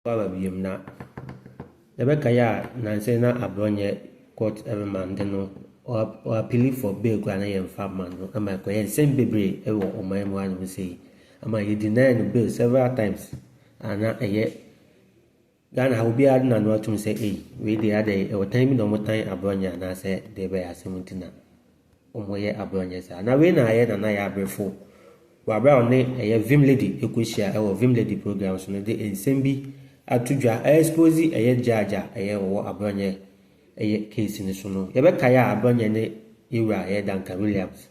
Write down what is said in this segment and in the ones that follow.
Baba Biumna. The Becaya Nansena Abronye court every man, or appealing for bail granny and farmman. Am I going same baby ever on my one will say. Am I deny the bill several times? And not a yet. Ghana will be adding and what to say, we the other or time no more time Abronye and I said they were 17. Omoye Abronye sa. Na we na aye na ya brefo. Wa bra one aye vim lady ekuhia e wo vim lady program so no de ensem bi atudwa expose aye jaja aye wo Abronye aye case ni so no. Ye be kaya Abronye ne ewura aye Duncan Williams.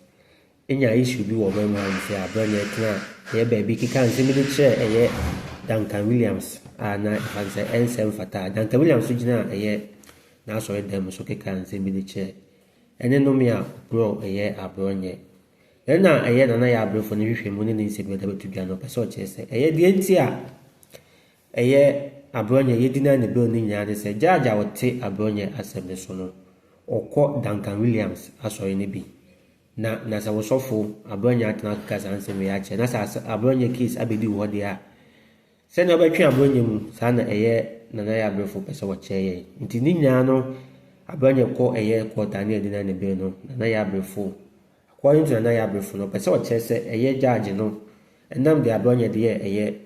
Enya issue bi wo mama say Abronye tena aye ba bi kika nsem bi kire aye Duncan Williams ana fanse ensem fata. Duncan Williams so gina aye na so dem so kika nsem bi kire. Ene no me a bro aye Abronye. Ena aye na ya brefo ne hwehwe mu ne nse bi da betudwa no pese o chese aye de ntia aye Abronye yedina ne bill ni nya de se jaja wote Abronye asem so no okọ Duncan Williams asori ne bi na sa wo sofo Abronye atena kasa nsem ya che na sa Abronye case abedi wo de a se na obetwe Abronye mu sa na aye na ya brefo pese wo che ye nti ni nya no Abronye ko aye ko tani edina ne bill no na ya brefo according to na ya brefo no pese o chese aye judge no endam de Abronye de aye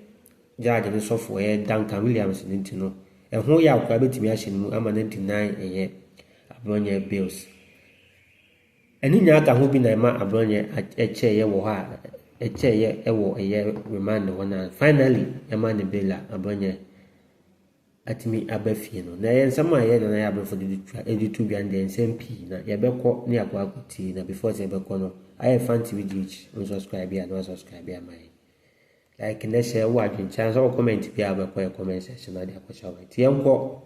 judge no sofo aye Duncan Williams nti no ehun ya akwa betimi ahye mu ama 99 aye Abronye bills eni nya aka ho bi na ma Abronye eche ye wo ha eche ye ewo aye remand wona finally ema ne bela Abronye atimi abafie no na ye nsama ye na ya brefo de editu bi ande nsmp na ye bekọ ne akwa akuti na before se bekọ no aye FunnTV GH on subscribe ya no subscribe ya mai like na share wa adwin chance or comment bi abekọ e comment section na de akọcha wa ti enko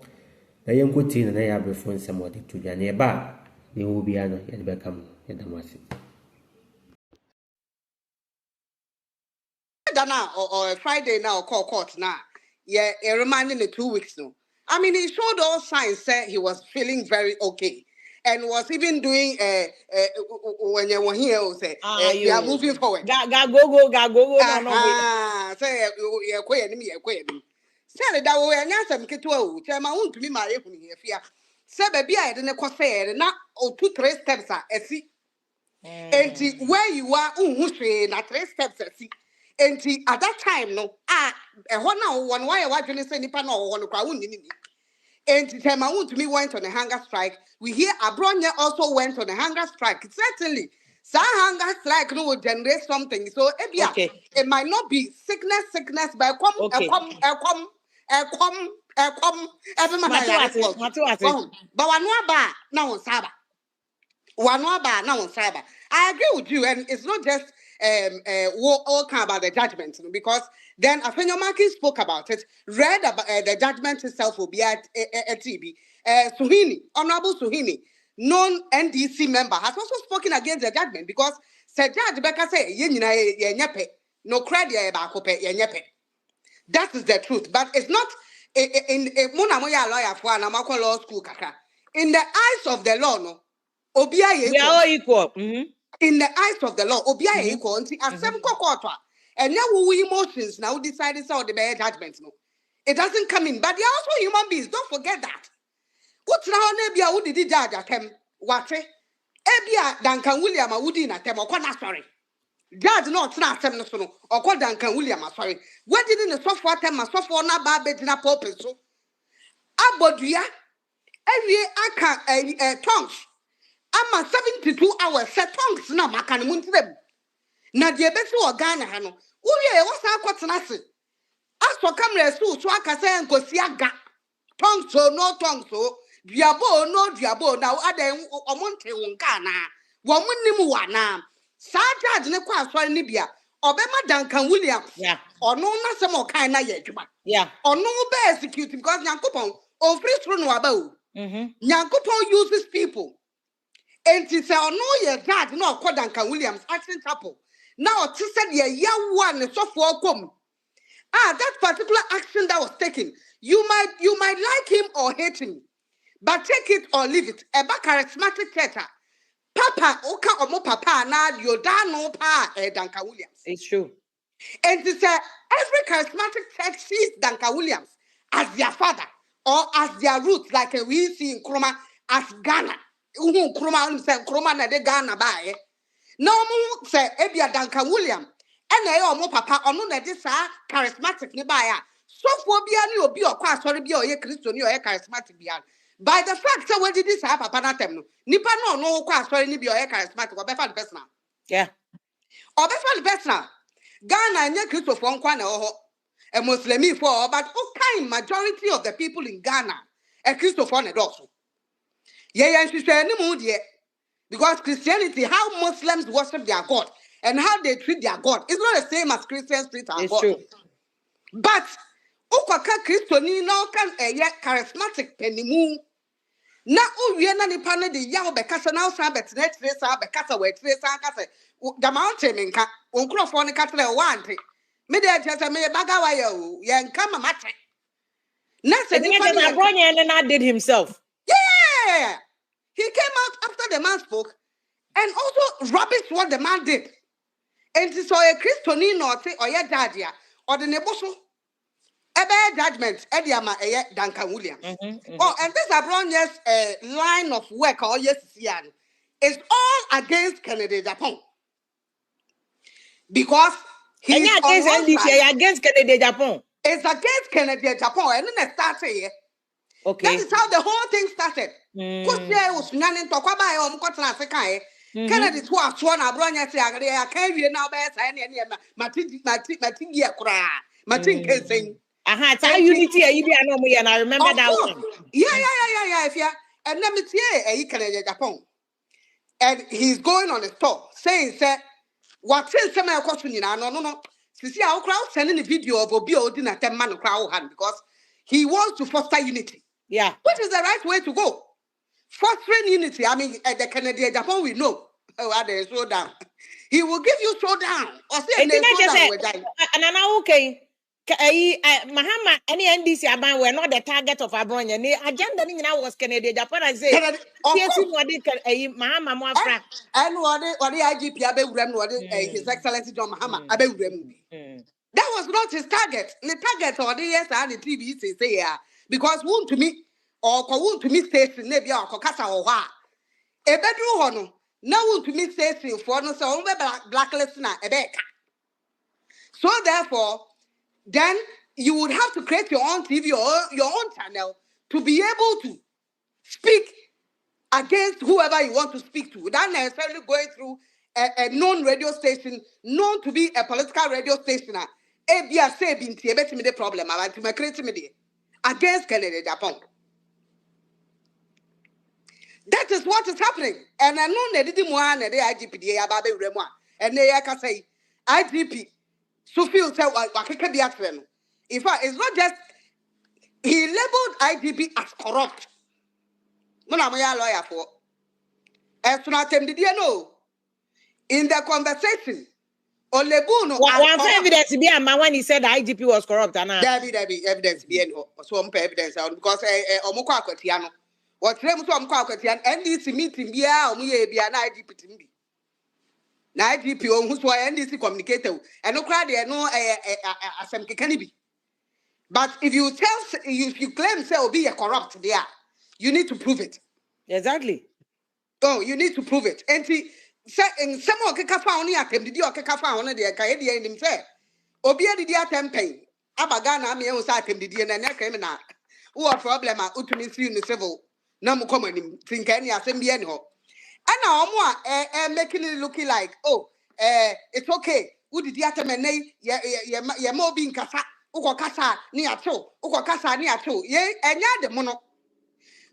na ye nko ti na ya brefo nsam ode tu bi na ye ba ne wo bi ano ye de bekam ye damasi Dana or Friday now call court now. Yeah, reminding the 2 weeks now. I mean, he showed all signs that he was feeling very okay, and was even doing when you were here, say we are moving forward. Go. No. Say you're quiet, me, you're quiet. Say that we are not some kid to Chairman won't be my here. Say baby, I didn't say now or 2-3 steps are see. And where you are, na 3 steps see. And at that time, no, one why I was saying nipa no one kwa wuni. And Tema to me went on a hunger strike. We hear Abronye also went on a hunger strike. Certainly, some hunger strike no will generate something. So it might not be sickness, but every man. But one now cyber. I agree with you, and it's not just all about the judgment, because then Afenyomaki spoke about it, read about the judgment itself will be at TB. Suhini, Honorable Suhini, non-NDC member, has also spoken against the judgment because Sir Judge Becca said, no credit that is the truth, but it's not in Munamoya lawyer for an Amako law school. In the eyes of the law, no. We are all equal. In the eyes of the law, Obia equal until a seven quarter. And now we emotions now decide it's all the bad judgment. No, it doesn't come in, but they're also human beings. Don't forget that. What's now Nebia would did judge at them? What? Ebia Duncan William Woody at them or sorry. Judge not them or call Duncan William, sorry. What did in the software term, software na barbage na purpose? So Abodia, every tongues. I'm 72 hours set tongues na makan muntrem na de besi organ ha no wo wie wo sa kwotena se aso camera so aka say nkosi aga tongues so no tongues so duabo no duabo na adan omonte wonka na wo munnim wa na sa judge ne kwa asori ne bia obema Duncan Williams ono na sem o kan na ye adwuma ono be execute because nyankopon o free through no aba o nyankopon uses people. And to say, oh no, your dad, no, called Duncan Williams, Action Chapel. Now, to say, yeah, one, so for come. That particular action that was taken, you might like him or hate him, but take it or leave it. A back charismatic theater. Papa, oka omo papa, na your dad no pa, Duncan Williams. It's true. And to say, every charismatic church sees Duncan Williams as their father or as their roots, like we see in Kroma as Ghana. Kroma say Kroma na de Ghana ba. No mo say ebia Duncan William. And mo papa ono na de sa charismatic ni ba ya. So for bia ni obi okwa asori bia oye Christo ni oye charismatic bia. By the fact that when did this happen papa na tem no. Nipa no okwa asori ni bia oye charismatic obefa the personal. Yeah. Obefa the personal. Ghana nye Christo for nkwa na oho. A Muslim for, but okay, majority of the people in Ghana a Christopher and also. Yeah, she said any mood yet. Because Christianity, how Muslims worship their God and how they treat their God, is not the same as Christians treat our God. True. But Ukaka Christoni now can a yet charismatic penny na uwie na nipa ne de yawo bekasa na usan betene trace bekasa we trace akase the mountain nka onkrofo ne katre wante me de chese me baga wa yo ye nka mama te na se nipa ne Abronye na did himself. Yeah, he came out after the man spoke and also rubbish what the man did. And so a Christoni no te or ye dadia or the neboso ebe judgment ediama eye Duncan Williams. Oh, and this Abronye's line of work or yes is all against Kennedy Japan. Because he's against NDC, against Kennedy Japan. It's against Kennedy Japan, and then it started here. Okay. That is how the whole thing started. Was running to Kwaba Kennedy to us one Abronye say I can't now bear Matingia cry. Matin Kesi. It's our unity, and I remember that one. Yeah. And let me tell you, Kennedy Japan. And he's going on the store saying, what is some question? No. See, our crowd sending the video of Obi Odin at 10 man crowd hand because he wants to foster unity. Yeah. Which is the right way to go. Fostering unity. I mean, at the Kennedy Japan, we know. Oh, they slow down. He will give you slow down. Or say, and now, okay. Mahama, any NDC Aban were not the target of Abronye. The agenda was Kennedy Japan. I say, Mahama Mwafra. And what the IGP Abe what His Excellency John Mahama Abe that was not his target. The target or the yes and the TV say yeah. Because wound to me or wound to me station, maybe or Kokasa or Wa. A bedroom hono. Now wound to me station for no so blacklist na Ebeka. So therefore, then you would have to create your own TV or your own channel to be able to speak against whoever you want to speak to without necessarily going through a known radio station, known to be a political radio station. ABS say binti ebeti me the problem about to create me against Kennedy Japan. That is what is happening. And I know they didn't want the IGP the Ababe Remwa. And they can say IGP. So feel say in fact, it's not just he labeled IGP as corrupt. Muna moya lawyer for. As soon as did you know? In the conversation, Olebuno. One evidence be a man when he said the IGP was corrupt. There be evidence be so evidence because Omukwa Kotiano. What Rem so Omukwa Kotian NDC meeting be a Omuye be an IGP timbi. Na IGP who's why NDC communicator and no crowd there no asem kekanibi. But if you claim say will be a corrupt there, you need to prove it. Exactly. Oh, you need to prove it. And say in some of Kekafa only attempt did you Kekafa on the Kaedi and him say Obia did ya campaign. Abagana me on satin did and criminal. Who a problem utumi see in the civil. No more common think any assembly anyhow. And now making it looking like it's okay. Who did ya ye mo being kasa uko kasa ni ato uko kasa ni ato ye enya de mono.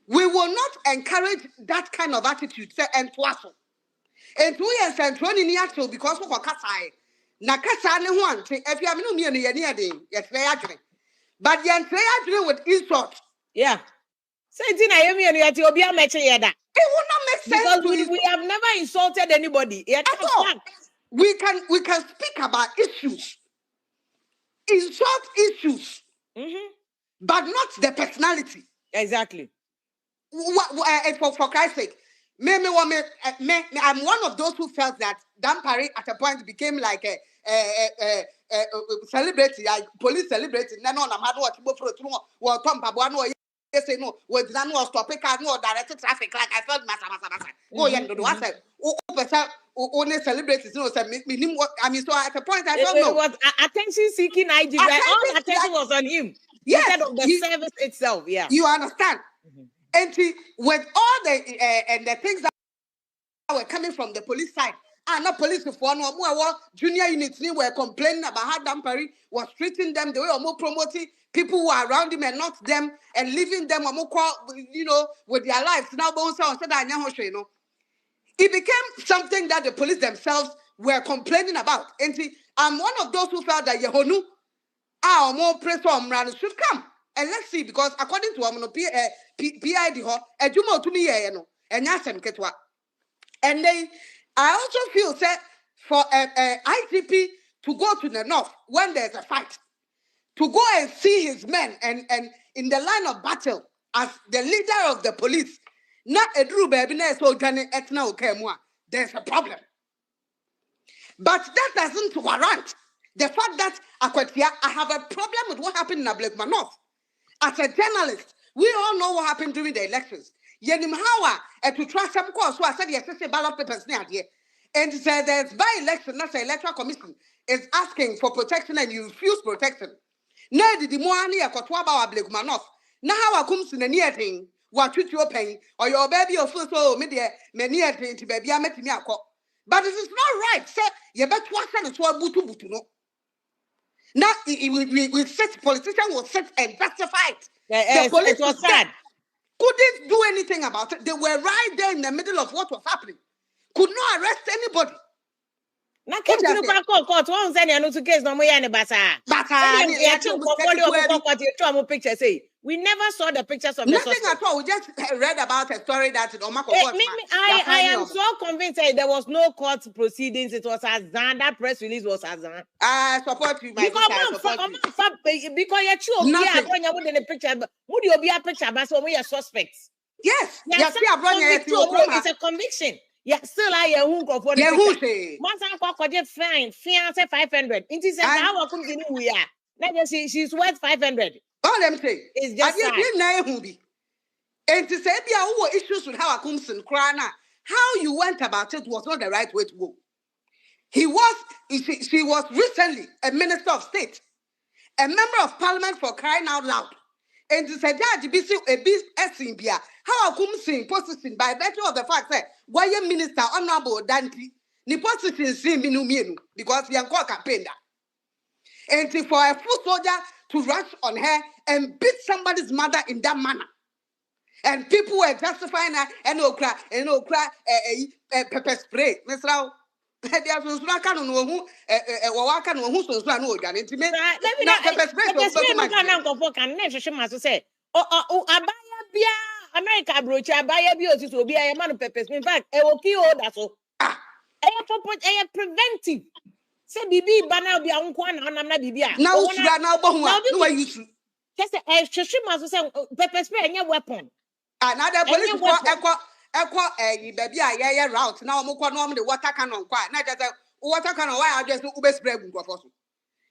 We will not encourage that kind of attitude. Say and twaso. And 2 years and 20 years old because of Kasai. Nakasa ne one thing. If you have no me near day, yes, they are doing. But the entire with insult. Yeah. Say Tina Yemi and Yatio matching that. It will not make sense because we have never insulted anybody. At all. We can speak about issues. Insult issues. But not the personality. Exactly. For Christ's sake, I'm one of those who felt that Dan Parry at a point became like celebrity, police celebrity, no, I'm had what you for tomorrow, or Tom Pabuano, yes, no, was done was topic, no directed traffic, like I felt Massa. Oh, yeah, no, I said, only celebrities, no, I mean, so at the point I don't know. It was attention seeking IG, all the attention was on him. Yes, instead of the service itself, yeah. You understand? And with all the and the things that were coming from the police side, not police before no more junior units were complaining about how Dampari was treating them the way or more promoting people who are around him and not them and leaving them or more, with their lives. Now, it became something that the police themselves were complaining about. And I'm one of those who felt that Yehonu, our more press on should come. And let's see, because according to PID, a Jumo to me, and Yasem Ketwa. And then I also feel that for ITP to go to the north when there's a fight, to go and see his men and in the line of battle as the leader of the police, not a Drew baby, so Etna Okemwa, there's a problem. But that doesn't warrant the fact that I have a problem with what happened in Ablekuma North. As a journalist, we all know what happened during the elections. Yenim Hawa, to trust some course, so I said, yes, ballot papers near here. And said there's by-election, that's the electoral commission, is asking for protection and you refuse protection. Now, the Moani, a Kotwaba, Ablekuma North. Now, how I come to the near thing, what treat your pain, or your baby or so, media, many thing to baby, I met me. But it is not right, sir. You better watch and swap butu no. Now, we set politicians will sit and justify it. The police it was sad. Couldn't do anything about it. They were right there in the middle of what was happening. Could not arrest anybody. Na came to the court. One said, "I know to case no more any basa." Picture say we never saw the pictures of nothing at all. We just read about a story that I am so convinced that there was no court proceedings. It was Azan. That press release was Azan. I support you, my because you're true. Yeah, when you put in the picture, would you be a picture? But so we are suspects. Yes, it's a conviction. Yeah, still I who go for the once I got fine, fiance 500. It is how I come to we are. Let us see, she's worth 500. All them say it's just and to say there were issues with how I come to Krana. How you went about it was not the right way to go. She was recently a minister of state, a member of parliament for crying out loud. And to say that how I come sing position by virtue of the fact that why your minister honorable Dante the position sing minu because we are called campaign. And for a foot soldier to rush on her and beat somebody's mother in that manner. And people were justifying her and pepper spray. Mr. America Abronye abaya bi osi so obi aye man pepper spray. In fact, e will kill that so. Preventive. Say bibi bana bi anko na onam na bibi a. Now sura na obo hu a no wa use. Just hwehwe say pepper spray enye weapon. Another police ekọ baby a ye route na omukọ no the water cannon kwa na just water cannon why just ube spray gu.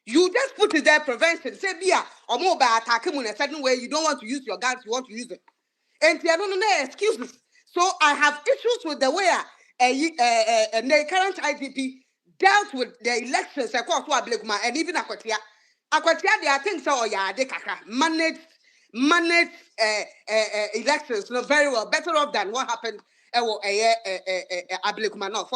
You just put it there prevention. Say bia omo ba attack mu in a certain way you don't want to use your guns, you want to use it. And there are no excuses. So I have issues with the way the current IGP dealt with the elections across Ablekuma and even Akwatia. Akwatia, there are things they managed elections very well, better off than what happened Ablekuma North.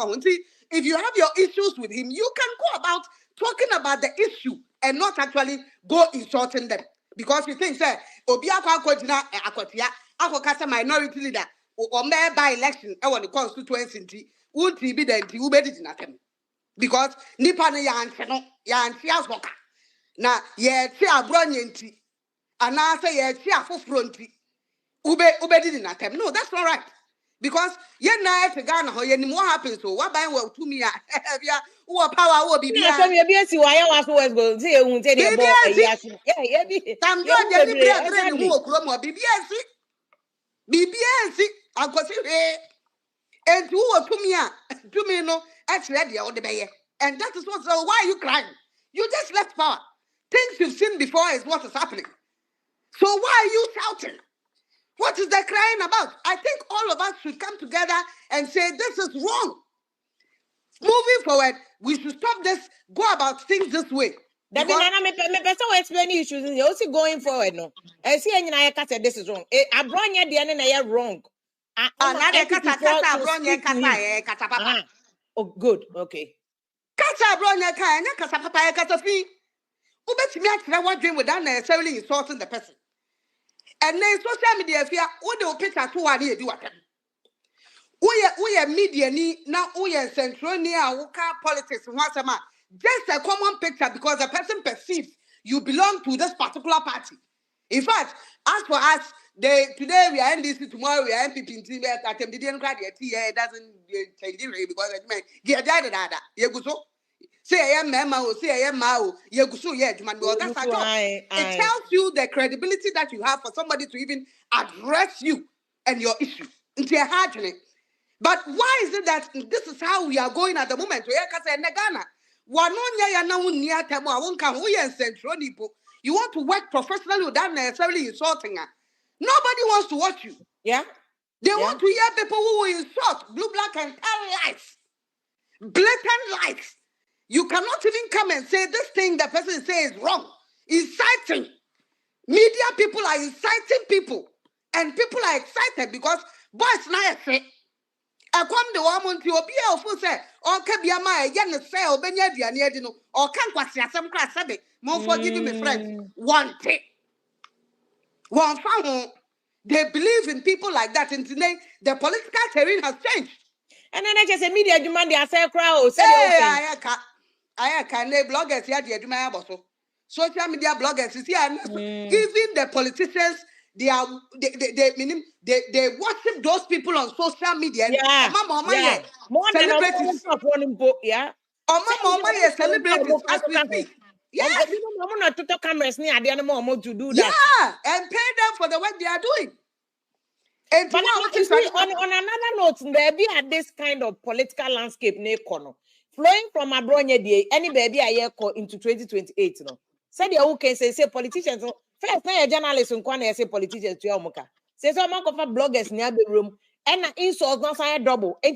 If you have your issues with him, you can go about talking about the issue and not actually go insulting them. Because you think, sir, Akwatia, Akokasa minority leader, or may by election, the constituency, won't be the nothing. Because Nipana Yan Waka. Now, Abronye, and now say, fronti. Ube did not attempt. No, that's not right. Because you're not to Ghana, or any more happens. So, what by well to me, who are power will be BBS. Why I was always going to say, won't tell you about BBS, I got it. And who are to me no, actually, the old baby. And that is what, so why are you crying? You just left power. Things you've seen before is what is happening. So why are you shouting? What is the crying about? I think all of us should come together and say this is wrong. Moving forward, we should stop this, go about things this way. That means me person explain issues. You also going forward, no. I see any I said this is wrong. Abronye the end wrong. Another Abronye kasa. Oh, good. Okay. Kasa Abronye kasa papa kasa fi. Ubetimi atre what dream without necessarily insulting the person. And then social media fear, what the picture to one here do what? We media ni now we central near politics once a month. Just a common picture because the person perceives you belong to this particular party. In fact, as for us, today we are NDC, tomorrow we are MPP in TV. It doesn't change it because it means say I am Mama, say I am Mao, Yagusu, it tells you the credibility that you have for somebody to even address you and your issues. But why is it that this is how we are going at the moment? You want to work professionally without necessarily insulting her. Nobody wants to watch you. Yeah. They want to hear people who will insult, blue, black, and tell lies. Blatant lies. You cannot even come and say this thing the person says is wrong. Inciting. Media people are inciting people. And people are excited because boys now say, I come the woman to be able to say, or can be a my young say, or Benyadia, or can't quite see some class of it. More forgiving me, friend. One take. One found. They believe in people like that. And today, the political terrain has changed. And then I just say, media demand their say crowd. I can bloggers here, the Eduma Bosso. Social media bloggers is here. Even the politicians, they worship those people on social media. Yeah. Celebrities. Yeah. Celebrities as we speak. Yes. I'm not to cameras near the animal to do that. Yeah, and pay them for the work they are doing. And but on another note, there be at this kind of political landscape flowing from Abronye, any baby I hear into 2028. No, said you can say politicians. First, now a journalist on Kwana say politicians to Yomuka. Say so amount of bloggers near the room and insults not say double. And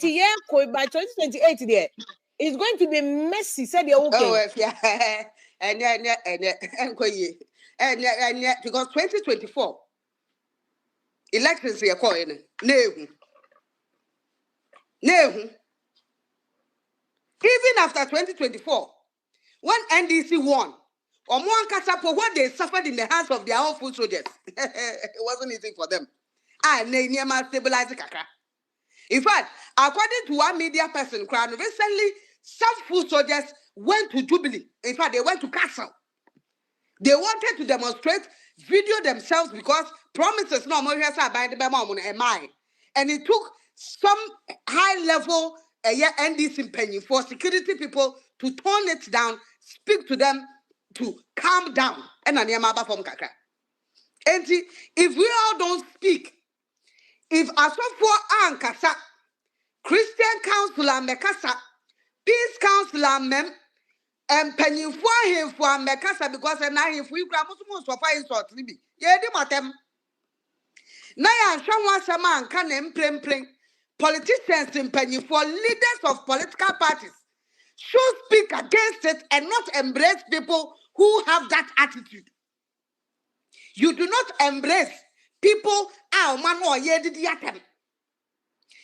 by 2028 there, it's going to be messy. Said you okay. Oh yeah, and because 2024 elections here calling no. Even after 2024, when NDC won, or more for what they suffered in the hands of their own food soldiers, it wasn't easy for them. And they never stabilized the Kaka. In fact, according to one media person, recently, some food soldiers went to Jubilee. In fact, they went to Castle. They wanted to demonstrate, video themselves because promises no more by the and it took some high-level NDC penny for security people to tone it down, speak to them to calm down. And from Kaka. And if we all don't speak, if Asofo Ankasa, Christian Councilor Mekasa, Peace Councilor Mem, and penny for him for Mekasa because now if we grab most of fire sort Libby, matem. Now someone some can plain. Politicians in penny for leaders of political parties should speak against it and not embrace people who have that attitude. You do not embrace people.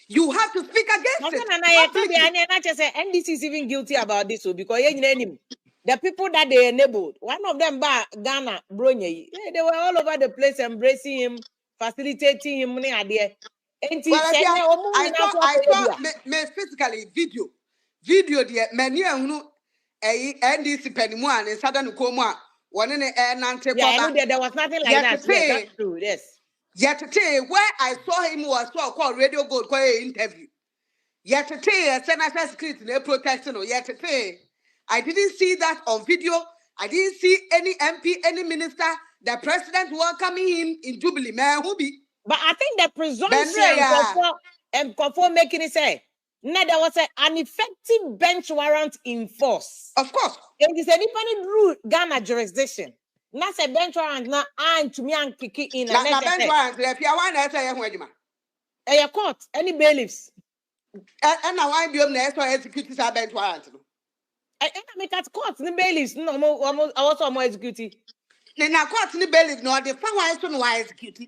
You have to speak against it. And I just say NDC is even guilty about this because the people that they enabled, one of them, Ghana, Abronye, they were all over the place embracing him, facilitating him. I saw me physically video the many NDC pennyman in Southern Coma. One in the there was nothing like that. That's true. Yes. Yet today, where I saw him was so-called Radio Gold interview. Yet today, Senator Secretary they protesting. Yet today, I didn't see that on video. I didn't see any MP, any minister, the president welcoming him in Jubilee. Man, who be? But I think the presumption and conform making it say Now there was an effective bench warrant in force. Of course. It is any rule Ghana jurisdiction. Now say bench warrant now and to me and kiki in Na bench warrant if you want to say you adwuma. A court, any bailiffs. And now why be na so execute this bench warrant no. I make at court the bailiffs no almost execute. Na court ni bailiff no dey fa why so no why execute.